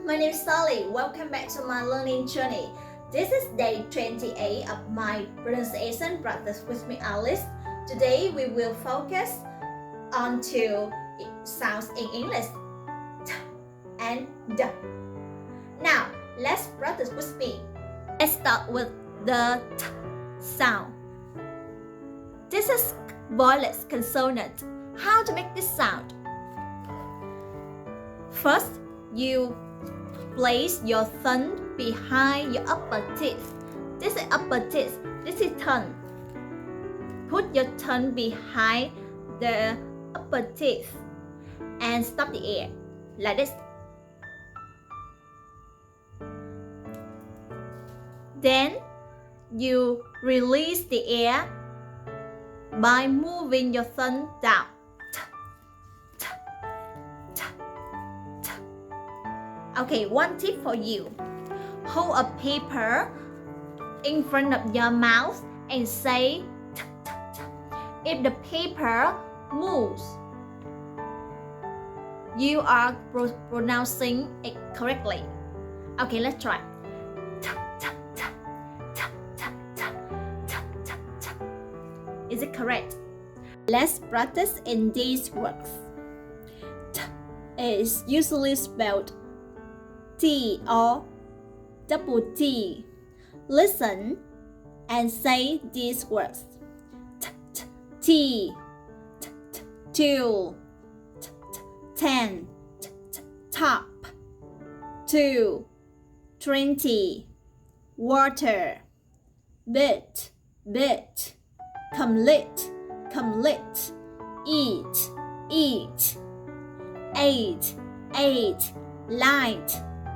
my name is Sally. Welcome back to my learning journey. This is day 28 of my pronunciation practice with me, Alice. Today we will focus on two sounds in English, t and d. Now, let's practice with me. Let's start with the t sound. This is voiceless consonant. How to make this sound? First, you place your thumb behind your upper teeth. This is upper teeth. This is tongue. Put your tongue behind the upper teeth and stop the air like this. Then you release the air by moving your thumb down. Okay, one tip for you. Hold a paper in front of your mouth and say t, t, t. If the paper moves, you are pronouncing it correctly. Okay, let's try. T, t, t, t, t, t, t, t, t. Is it correct? Let's practice in these words. T is usually spelled T or double T. Listen and say these words. T, t, T, t, t, two, t, t, 10, t, t, top, 2, 20, water, bit, complete, eat, 8,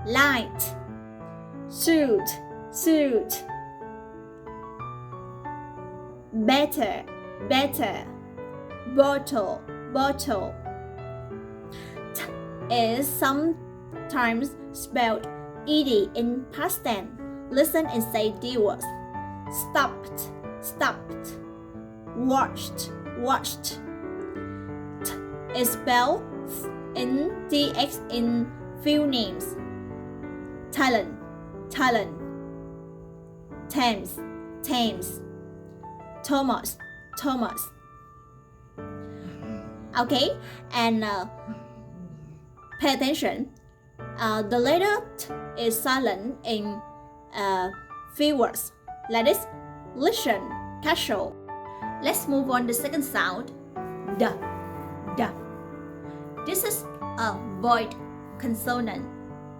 light, suit, better, bottle. T is sometimes spelled ed in past tense. Listen and say the words. Stopped, watched. T is spelled in dx in few names. Talent, Thames, Thomas. Okay, and pay attention. The letter T is silent in few words. Like this: listen, casual. Let's move on to the second sound, D. This is a void consonant,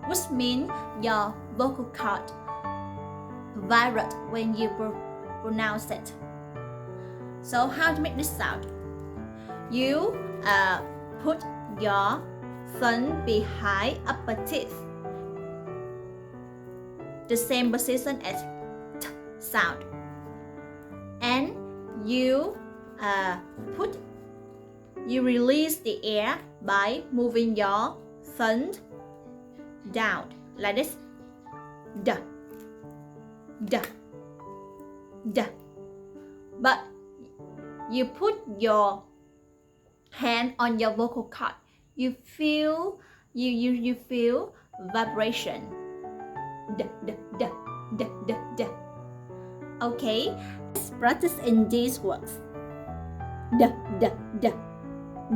which means your vocal cord vibrate when you pronounce it. So how to make this sound? You put your thumb behind upper teeth, the same position as T sound, and you release the air by moving your thumb down like this. D. But you put your hand on your vocal cord. You feel vibration. D. Okay, let's practice in these words. D.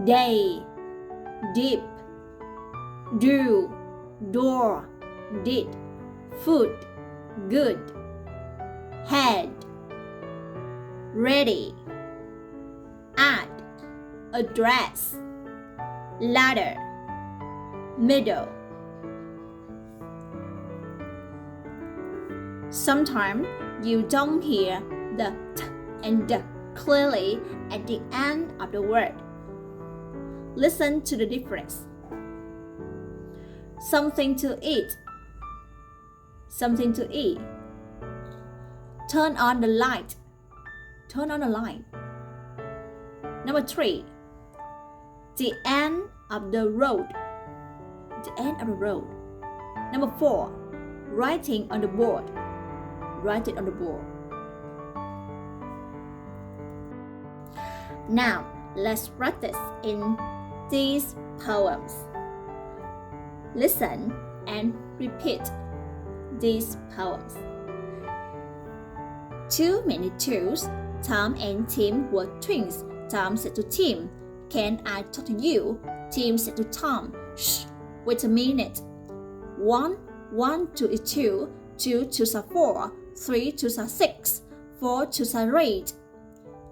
Day, deep, do, door, did, food, good, head, ready, add, address, ladder, middle. Sometimes you don't hear the T and D clearly at the end of the word. Listen to the difference. Something to eat. Turn on the light. Number 3. The end of the road. Number 4. Writing on the board. Now, let's practice in these poems. Listen and repeat these poems. Too many twos. Tom and Tim were twins. Tom said to Tim, "Can I talk to you?" Tim said to Tom, "Shh, wait a minute. 1, 1, 2 is 2, 2 twos are 4, 3 twos are 6, 4 twos are 8,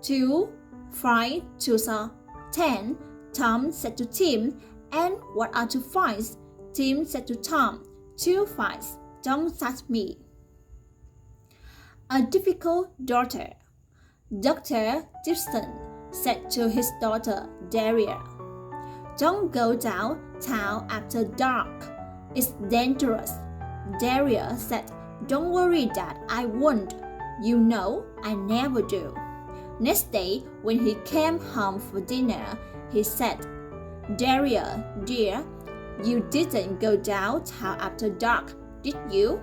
2, 5 twos are 10. Tom said to Tim, "And what are 2 5s?" Tim said to Tom, "2 5s. Don't touch me." A difficult daughter. Dr. Gibson said to his daughter Daria, "Don't go downtown after dark. It's dangerous." Daria said, "Don't worry, Dad, I won't. You know I never do." Next day, when he came home for dinner, he said, "Daria, dear, you didn't go downtown after dark, did you?"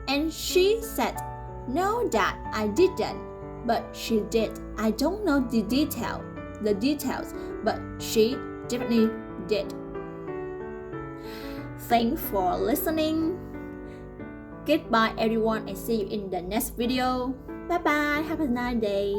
And she said, "No, Dad, I didn't." But she did. I don't know the details, but she definitely did. Thanks for listening. Goodbye everyone and see you in the next video. Bye bye. Have a nice day.